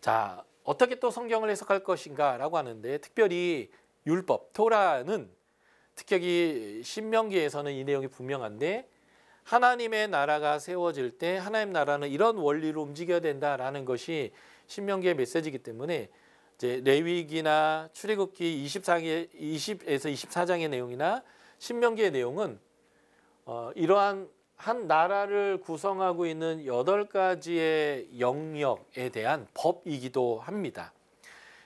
자, 어떻게 또 성경을 해석할 것인가라고 하는데 특별히 율법, 토라는 특히 신명기에서는 이 내용이 분명한데 하나님의 나라가 세워질 때 하나님 나라는 이런 원리로 움직여야 된다라는 것이 신명기의 메시지이기 때문에 이제 레위기나 출애굽기 20에서 24장의 내용이나 신명기의 내용은 이러한 한 나라를 구성하고 있는 8가지의 영역에 대한 법이기도 합니다.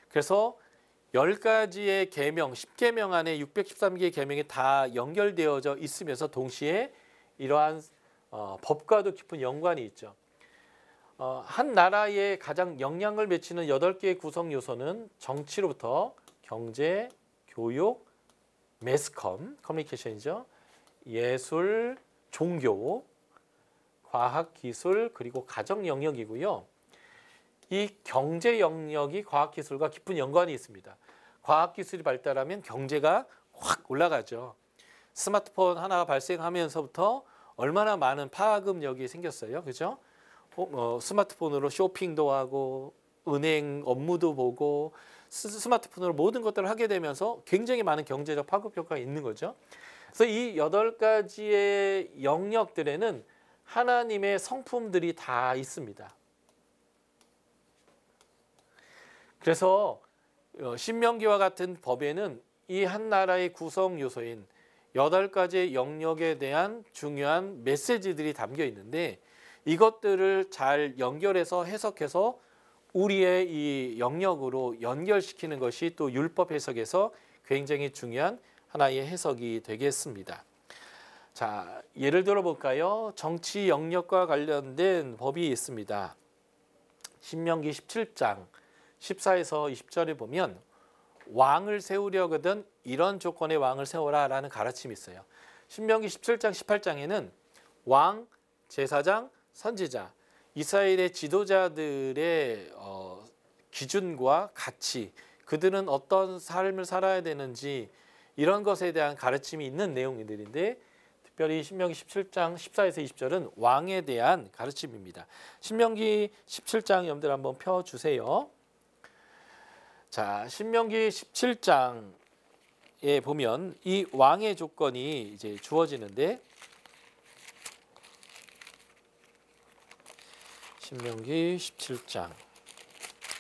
그래서 10가지의 계명, 10계명 안에 613개의 계명이 다 연결되어져 있으면서 동시에 이러한 법과도 깊은 연관이 있죠. 한 나라에 가장 영향을 미치는 8개의 구성 요소는 정치로부터 경제, 교육, 매스컴, 커뮤니케이션이죠. 예술, 종교, 과학, 기술, 그리고 가정 영역이고요. 이 경제 영역이 과학기술과 깊은 연관이 있습니다. 과학기술이 발달하면 경제가 확 올라가죠. 스마트폰 하나가 발생하면서부터 얼마나 많은 파급력이 생겼어요. 그죠? 스마트폰으로 쇼핑도 하고 은행 업무도 보고 스마트폰으로 모든 것들을 하게 되면서 굉장히 많은 경제적 파급 효과가 있는 거죠. 그래서 이 8가지의 영역들에는 하나님의 성품들이 다 있습니다. 그래서 신명기와 같은 법에는 이 한 나라의 구성 요소인 8가지의 영역에 대한 중요한 메시지들이 담겨 있는데 이것들을 잘 연결해서 해석해서 우리의 이 영역으로 연결시키는 것이 또 율법 해석에서 굉장히 중요한 하나의 해석이 되겠습니다. 자, 예를 들어 볼까요? 정치 영역과 관련된 법이 있습니다. 신명기 17장 14에서 20절에 보면 왕을 세우려거든 이런 조건의 왕을 세워라 라는 가르침이 있어요. 신명기 17장 18장에는 왕, 제사장, 선지자, 이스라엘의 지도자들의 기준과 가치, 그들은 어떤 삶을 살아야 되는지 이런 것에 대한 가르침이 있는 내용들인데 특별히 신명기 17장 14에서 20절은 왕에 대한 가르침입니다. 신명기 17장 여러분들 한번 펴주세요. 자, 신명기 17장에 보면 이 왕의 조건이 이제 주어지는데 신명기 17장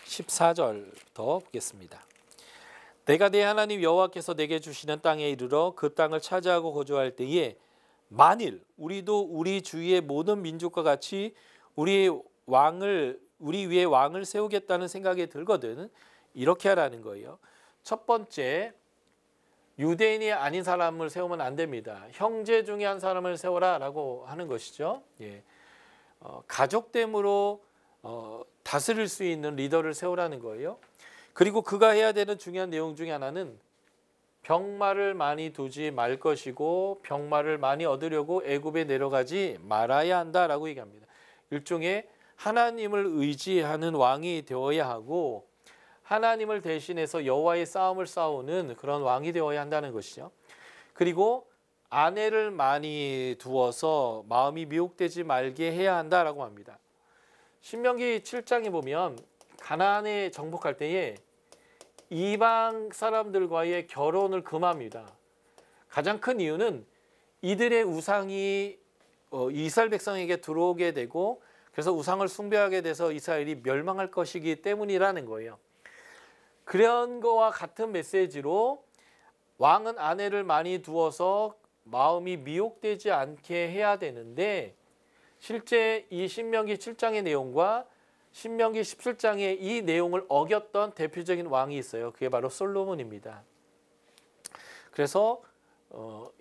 14절부터 보겠습니다. 내가 내 하나님 여호와께서 내게 주시는 땅에 이르러 그 땅을 차지하고 거주할 때에 만일 우리도 우리 주위의 모든 민족과 같이 우리 위에 왕을 세우겠다는 생각이 들거든 이렇게 하라는 거예요. 첫 번째, 유대인이 아닌 사람을 세우면 안 됩니다. 형제 중에 한 사람을 세워라라고 하는 것이죠. 예. 가족됨으로 다스릴 수 있는 리더를 세우라는 거예요. 그리고 그가 해야 되는 중요한 내용 중에 하나는 병마를 많이 두지 말 것이고 병마를 많이 얻으려고 애굽에 내려가지 말아야 한다라고 얘기합니다. 일종의 하나님을 의지하는 왕이 되어야 하고 하나님을 대신해서 여호와의 싸움을 싸우는 그런 왕이 되어야 한다는 것이죠. 그리고 아내를 많이 두어서 마음이 미혹되지 말게 해야 한다라고 합니다. 신명기 7장에 보면 가나안에 정복할 때에 이방 사람들과의 결혼을 금합니다. 가장 큰 이유는 이들의 우상이 이스라엘 백성에게 들어오게 되고 그래서 우상을 숭배하게 돼서 이스라엘이 멸망할 것이기 때문이라는 거예요. 그런 거와 같은 메시지로 왕은 아내를 많이 두어서 마음이 미혹되지 않게 해야 되는데 실제 이 신명기 7장의 내용과 신명기 17장의 이 내용을 어겼던 대표적인 왕이 있어요. 그게 바로 솔로몬입니다. 그래서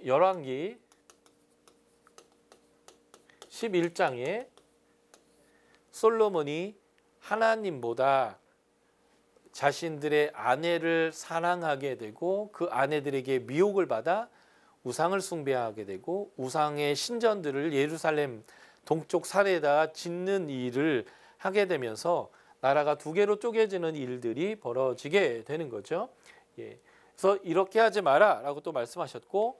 열왕기 11장에 솔로몬이 하나님보다 자신들의 아내를 사랑하게 되고 그 아내들에게 미혹을 받아 우상을 숭배하게 되고 우상의 신전들을 예루살렘 동쪽 산에다 짓는 일을 하게 되면서 나라가 두 개로 쪼개지는 일들이 벌어지게 되는 거죠. 예. 그래서 이렇게 하지 마라 라고 또 말씀하셨고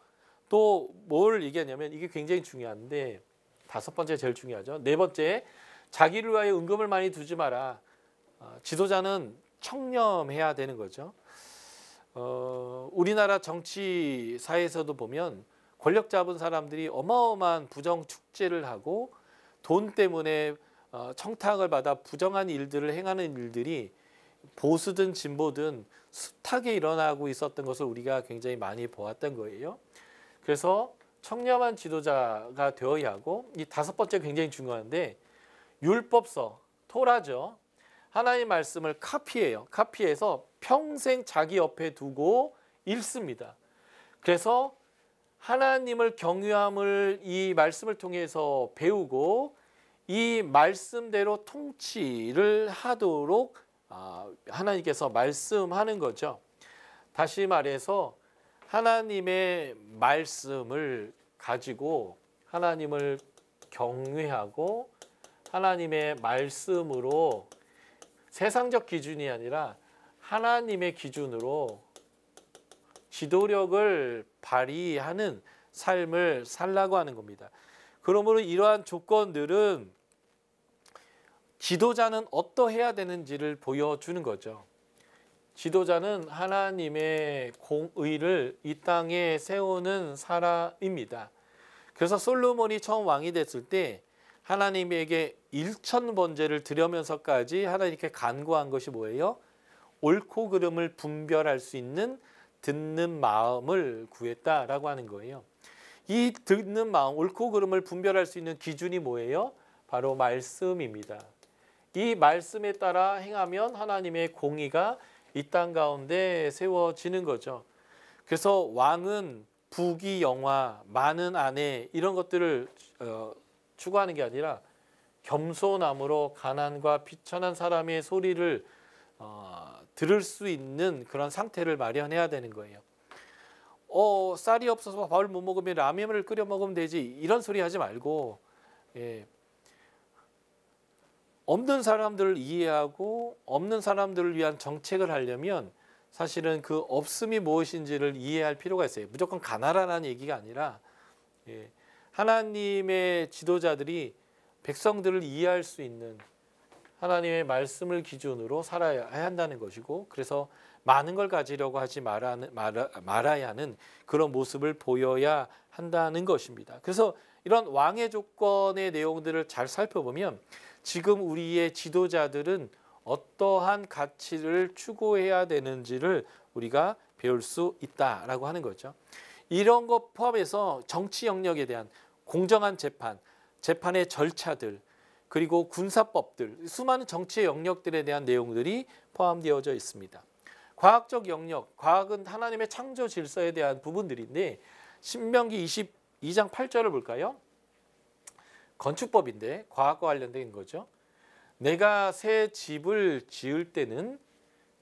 또 뭘 얘기하냐면 이게 굉장히 중요한데 5번째 제일 중요하죠. 4번째, 자기를 위하여 은금을 많이 두지 마라. 지도자는 청렴해야 되는 거죠. 우리나라 정치사에서도 보면 권력 잡은 사람들이 어마어마한 부정 축제를 하고 돈 때문에 청탁을 받아 부정한 일들을 행하는 일들이 보수든 진보든 숱하게 일어나고 있었던 것을 우리가 굉장히 많이 보았던 거예요. 그래서 청렴한 지도자가 되어야 하고, 이 다섯 번째 굉장히 중요한데, 율법서, 토라죠. 하나님의 말씀을 카피해요. 카피해서 평생 자기 옆에 두고 읽습니다. 그래서 하나님을 경유함을 이 말씀을 통해서 배우고 이 말씀대로 통치를 하도록 하나님께서 말씀하는 거죠. 다시 말해서 하나님의 말씀을 가지고 하나님을 경외하고 하나님의 말씀으로 세상적 기준이 아니라 하나님의 기준으로 지도력을 발휘하는 삶을 살라고 하는 겁니다. 그러므로 이러한 조건들은 지도자는 어떠해야 되는지를 보여주는 거죠. 지도자는 하나님의 공의를 이 땅에 세우는 사람입니다. 그래서 솔로몬이 처음 왕이 됐을 때 하나님에게 1000번제를 드리면서까지 하나님께 간구한 것이 뭐예요? 옳고 그름을 분별할 수 있는 듣는 마음을 구했다라고 하는 거예요. 이 듣는 마음, 옳고 그름을 분별할 수 있는 기준이 뭐예요? 바로 말씀입니다. 이 말씀에 따라 행하면 하나님의 공의가 이 땅 가운데 세워지는 거죠. 그래서 왕은 부귀 영화, 많은 아내 이런 것들을 추구하는 게 아니라 겸손함으로 가난과 비천한 사람의 소리를 들을 수 있는 그런 상태를 마련해야 되는 거예요. 쌀이 없어서 밥을 못 먹으면 라면을 끓여 먹으면 되지, 이런 소리 하지 말고, 없는 사람들을 이해하고 없는 사람들을 위한 정책을 하려면 사실은 그 없음이 무엇인지를 이해할 필요가 있어요. 무조건 가난하라는 얘기가 아니라 하나님의 지도자들이 백성들을 이해할 수 있는 하나님의 말씀을 기준으로 살아야 한다는 것이고, 그래서 많은 걸 가지려고 하지 말아야 하는 그런 모습을 보여야 한다는 것입니다. 그래서 이런 왕의 조건의 내용들을 잘 살펴보면 지금 우리의 지도자들은 어떠한 가치를 추구해야 되는지를 우리가 배울 수 있다라고 하는 거죠. 이런 것 포함해서 정치 영역에 대한 공정한 재판, 재판의 절차들, 그리고 군사법들, 수많은 정치의 영역들에 대한 내용들이 포함되어져 있습니다. 과학적 영역, 과학은 하나님의 창조 질서에 대한 부분들인데 신명기 22장 8절을 볼까요? 건축법인데 과학과 관련된 거죠. 내가 새 집을 지을 때는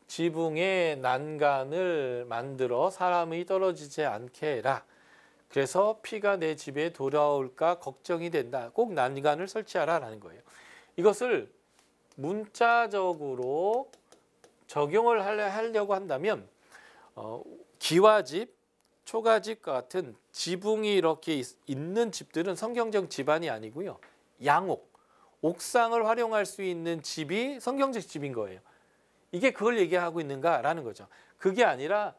지붕에 난간을 만들어 사람이 떨어지지 않게 해라. 그래서 피가 내 집에 돌아올까 걱정이 된다. 꼭 난간을 설치하라라는 거예요. 이것을 문자적으로 적용을 하려고 한다면 기와집, 초가집 같은 지붕이 이렇게 있는 집들은 성경적 집안이 아니고요. 양옥, 옥상을 활용할 수 있는 집이 성경적 집인 거예요. 이게 그걸 얘기하고 있는가라는 거죠. 그게 아니라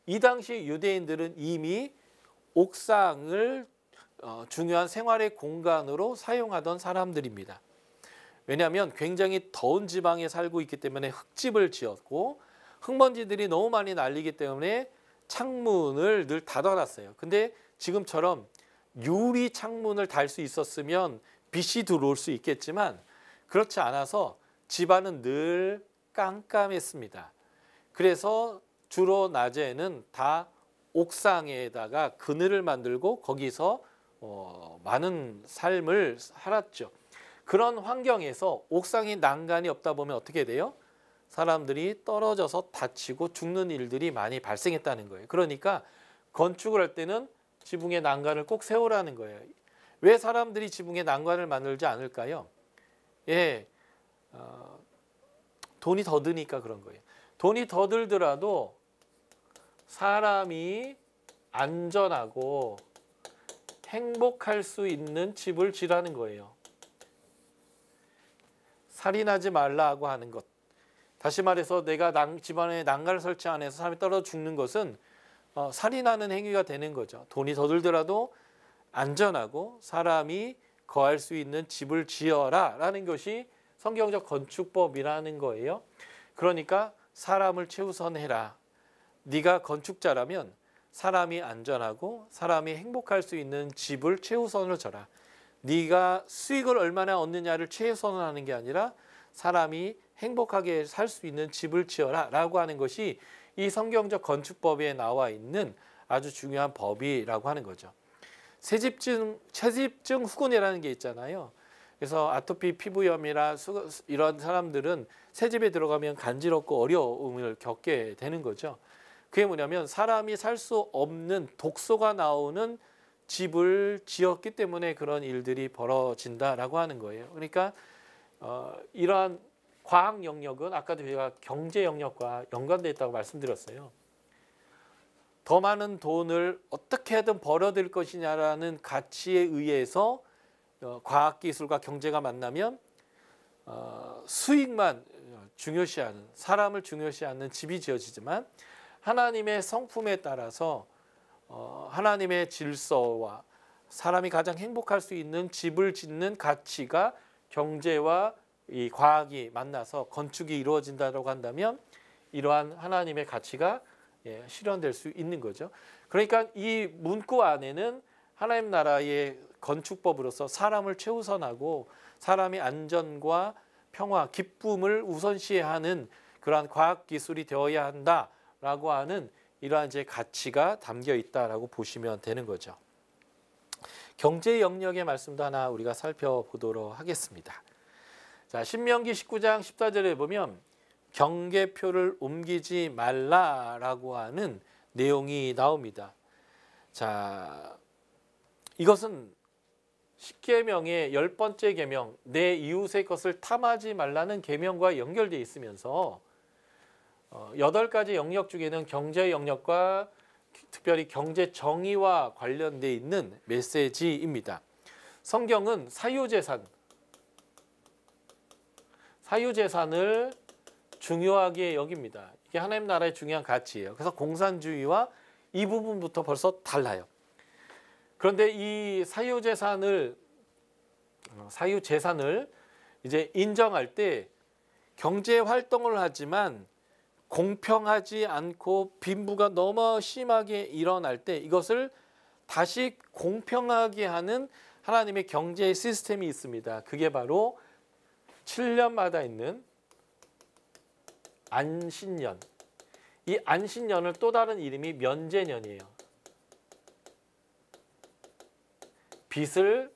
이 당시 유대인들은 이미 옥상을 중요한 생활의 공간으로 사용하던 사람들입니다. 왜냐하면 굉장히 더운 지방에 살고 있기 때문에 흙집을 지었고 흙먼지들이 너무 많이 날리기 때문에 창문을 늘 닫아놨어요. 근데 지금처럼 유리 창문을 달 수 있었으면 빛이 들어올 수 있겠지만 그렇지 않아서 집안은 늘 깜깜했습니다. 그래서 주로 낮에는 다 옥상에다가 그늘을 만들고 거기서 많은 삶을 살았죠. 그런 환경에서 옥상에 난간이 없다 보면 어떻게 돼요? 사람들이 떨어져서 다치고 죽는 일들이 많이 발생했다는 거예요. 그러니까 건축을 할 때는 지붕에 난간을 꼭 세우라는 거예요. 왜 사람들이 지붕에 난간을 만들지 않을까요? 돈이 더 드니까 그런 거예요. 돈이 더 들더라도 사람이 안전하고 행복할 수 있는 집을 지라는 거예요. 살인하지 말라고 하는 것, 다시 말해서 내가 집안에 난간을 설치 안 해서 사람이 떨어져 죽는 것은 살인하는 행위가 되는 거죠. 돈이 더 들더라도 안전하고 사람이 거할 수 있는 집을 지어라 라는 것이 성경적 건축법이라는 거예요. 그러니까 사람을 최우선해라. 네가 건축자라면 사람이 안전하고 사람이 행복할 수 있는 집을 최우선으로 져라. 네가 수익을 얼마나 얻느냐를 최우선으로 하는 게 아니라 사람이 행복하게 살 수 있는 집을 지어라 라고 하는 것이 이 성경적 건축법에 나와 있는 아주 중요한 법이라고 하는 거죠. 채집증 후군이라는 게 있잖아요. 그래서 아토피 피부염이나 이런 사람들은 새집에 들어가면 간지럽고 어려움을 겪게 되는 거죠. 그게 뭐냐면 사람이 살 수 없는 독소가 나오는 집을 지었기 때문에 그런 일들이 벌어진다라고 하는 거예요. 그러니까 이러한 과학 영역은 아까도 제가 경제 영역과 연관되어 있다고 말씀드렸어요. 더 많은 돈을 어떻게든 벌어들 것이냐라는 가치에 의해서 과학기술과 경제가 만나면 수익만 중요시하는, 사람을 중요시하는 집이 지어지지만 하나님의 성품에 따라서 하나님의 질서와 사람이 가장 행복할 수 있는 집을 짓는 가치가 경제와 이 과학이 만나서 건축이 이루어진다고 한다면 이러한 하나님의 가치가 실현될 수 있는 거죠. 그러니까 이 문구 안에는 하나님 나라의 건축법으로서 사람을 최우선하고 사람의 안전과 평화, 기쁨을 우선시하는 그러한 과학 기술이 되어야 한다라고 하는 이러한 이제 가치가 담겨 있다라고 보시면 되는 거죠. 경제 영역의 말씀도 하나 우리가 살펴보도록 하겠습니다. 자, 신명기 19장 14절에 보면 경계표를 옮기지 말라라고 하는 내용이 나옵니다. 자, 이것은 10계명의 10번째 계명, 내 이웃의 것을 탐하지 말라는 계명과 연결되어 있으면서 8가지 영역 중에는 경제 영역과 특별히 경제 정의와 관련되어 있는 메시지입니다. 성경은 사유재산을 중요하게 여깁니다. 이게 하나님 나라의 중요한 가치예요. 그래서 공산주의와 이 부분부터 벌써 달라요. 그런데 이 사유재산을 이제 인정할 때 경제 활동을 하지만 공평하지 않고 빈부가 너무 심하게 일어날 때 이것을 다시 공평하게 하는 하나님의 경제 시스템이 있습니다. 그게 바로 7년마다 있는 안신년. 이 안신년을 또 다른 이름이 면제년이에요. 빚을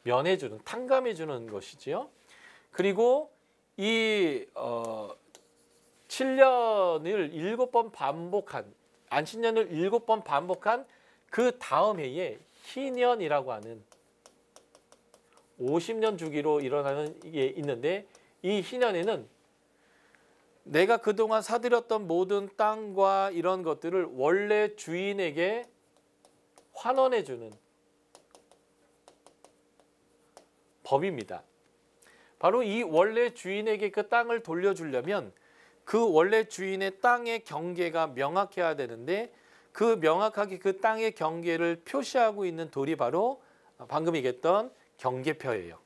면해주는, 탕감해주는 것이지요. 그리고 이 7년을 7번 반복한, 안신년을 7번 반복한 그 다음 해에 희년이라고 하는 50년 주기로 일어나는 게 있는데, 이 희년에는 내가 그동안 사들였던 모든 땅과 이런 것들을 원래 주인에게 환원해주는 법입니다. 바로 이 원래 주인에게 그 땅을 돌려주려면 그 원래 주인의 땅의 경계가 명확해야 되는데, 그 명확하게 그 땅의 경계를 표시하고 있는 돌이 바로 방금 얘기했던 경계표예요.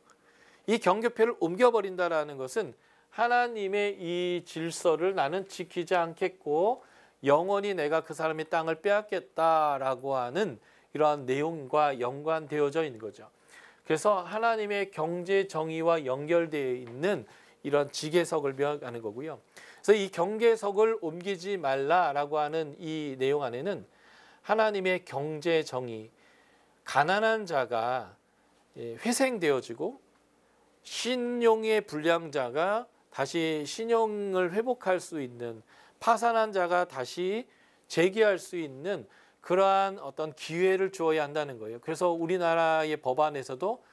이 경계표를 옮겨버린다라는 것은 하나님의 이 질서를 나는 지키지 않겠고 영원히 내가 그 사람의 땅을 빼앗겠다라고 하는 이러한 내용과 연관되어져 있는 거죠. 그래서 하나님의 경제 정의와 연결되어 있는 이런 지계석을 명하는 거고요. 그래서 이 경계석을 옮기지 말라라고 하는 이 내용 안에는 하나님의 경제 정의, 가난한 자가 회생되어지고 신용의 불량자가 다시 신용을 회복할 수 있는, 파산한 자가 다시 재기할 수 있는 그러한 어떤 기회를 주어야 한다는 거예요. 그래서 우리나라의 법안에서도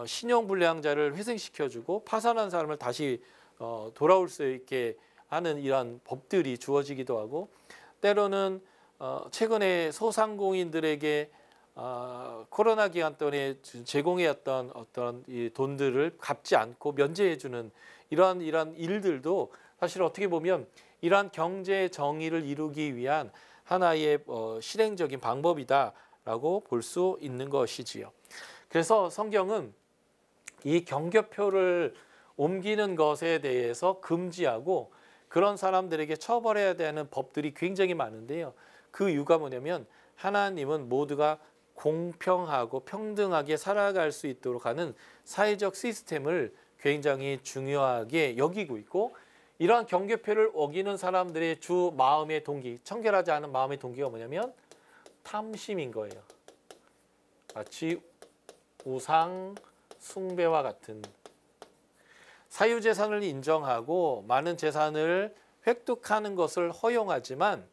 신용불량자를 회생시켜주고 파산한 사람을 다시 돌아올 수 있게 하는 이런 법들이 주어지기도 하고, 때로는 최근에 소상공인들에게 코로나 기간 동안에 제공해왔던 어떤 이 돈들을 갚지 않고 면제해주는 이러한 일들도 사실 어떻게 보면 이러한 경제 정의를 이루기 위한 하나의 실행적인 방법이다라고 볼 수 있는 것이지요. 그래서 성경은 이 경계표를 옮기는 것에 대해서 금지하고 그런 사람들에게 처벌해야 되는 법들이 굉장히 많은데요. 그 이유가 뭐냐면 하나님은 모두가 공평하고 평등하게 살아갈 수 있도록 하는 사회적 시스템을 굉장히 중요하게 여기고 있고, 이러한 경계표를 어기는 사람들의 주 마음의 동기, 청결하지 않은 마음의 동기가 뭐냐면 탐심인 거예요. 마치 우상 숭배와 같은, 사유재산을 인정하고 많은 재산을 획득하는 것을 허용하지만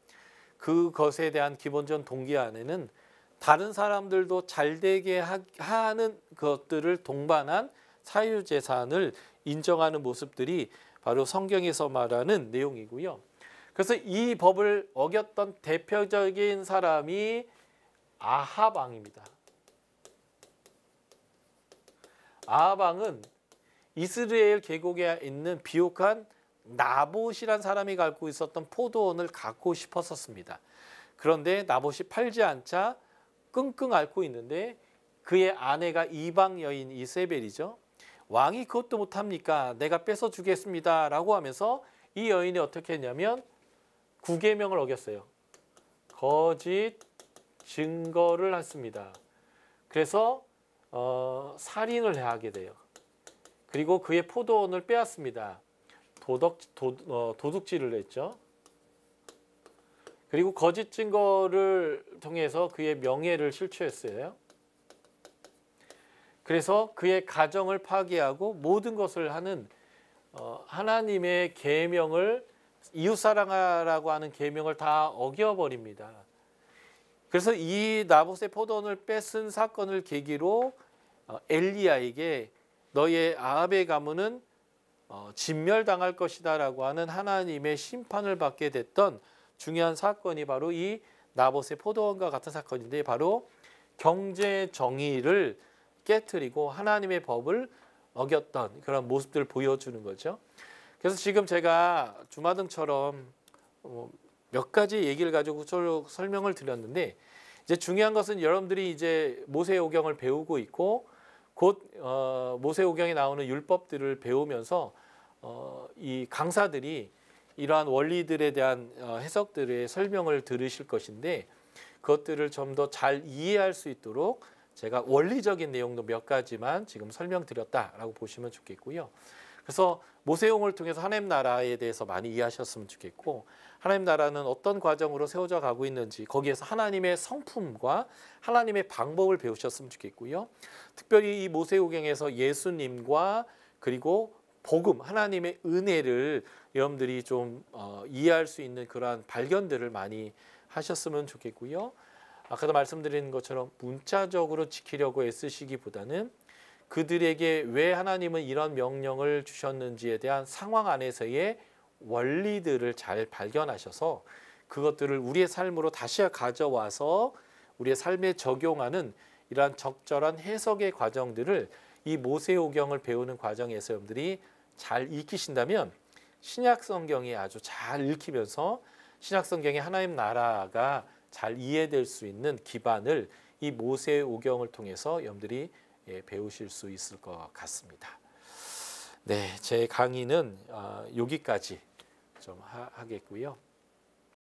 그것에 대한 기본적인 동기 안에는 다른 사람들도 잘되게 하는 것들을 동반한 사유재산을 인정하는 모습들이 바로 성경에서 말하는 내용이고요. 그래서 이 법을 어겼던 대표적인 사람이 아합 왕입니다. 아합 왕은 이스라엘 계곡에 있는 비옥한 나봇이란 사람이 갖고 있었던 포도원을 갖고 싶었었습니다. 그런데 나봇이 팔지 않자 끙끙 앓고 있는데 그의 아내가 이방 여인 이세벨이죠. 왕이 그것도 못합니까? 내가 뺏어 주겠습니다 라고 하면서 이 여인이 어떻게 했냐면 구계명을 어겼어요. 거짓 증거를 했습니다. 그래서 살인을 하게 돼요. 그리고 그의 포도원을 빼앗습니다. 도둑질을 했죠. 그리고 거짓 증거를 통해서 그의 명예를 실추했어요. 그래서 그의 가정을 파괴하고 모든 것을 하는 하나님의 계명을, 이웃사랑하라고 하는 계명을 다 어겨버립니다. 그래서 이 나봇의 포도원을 뺏은 사건을 계기로 엘리야에게 너의 아합의 가문은 진멸당할 것이다 라고 하는 하나님의 심판을 받게 됐던 중요한 사건이 바로 이 나봇의 포도원과 같은 사건인데, 바로 경제 정의를 깨트리고 하나님의 법을 어겼던 그런 모습들을 보여주는 거죠. 그래서 지금 제가 주마등처럼 몇 가지 얘기를 가지고 설명을 드렸는데, 이제 중요한 것은 여러분들이 이제 모세오경을 배우고 있고 곧 모세오경에 나오는 율법들을 배우면서 이 강사들이 이러한 원리들에 대한 해석들의 설명을 들으실 것인데, 그것들을 좀 더 잘 이해할 수 있도록 제가 원리적인 내용도 몇 가지만 지금 설명드렸다라고 보시면 좋겠고요. 그래서 모세오경을 통해서 하나님 나라에 대해서 많이 이해하셨으면 좋겠고, 하나님 나라는 어떤 과정으로 세워져 가고 있는지 거기에서 하나님의 성품과 하나님의 방법을 배우셨으면 좋겠고요. 특별히 이 모세오경에서 예수님과 그리고 복음, 하나님의 은혜를 여러분들이 좀 이해할 수 있는 그러한 발견들을 많이 하셨으면 좋겠고요. 아까도 말씀드린 것처럼 문자적으로 지키려고 애쓰시기보다는 그들에게 왜 하나님은 이런 명령을 주셨는지에 대한 상황 안에서의 원리들을 잘 발견하셔서 그것들을 우리의 삶으로 다시 가져와서 우리의 삶에 적용하는 이러한 적절한 해석의 과정들을 이 모세오경을 배우는 과정에서 여러분들이 잘 익히신다면 신약 성경이 아주 잘 읽히면서 신약 성경의 하나님 나라가 잘 이해될 수 있는 기반을 이 모세오경을 통해서 여러분들이 배우실 수 있을 것 같습니다. 네, 제 강의는 여기까지 좀 하겠고요.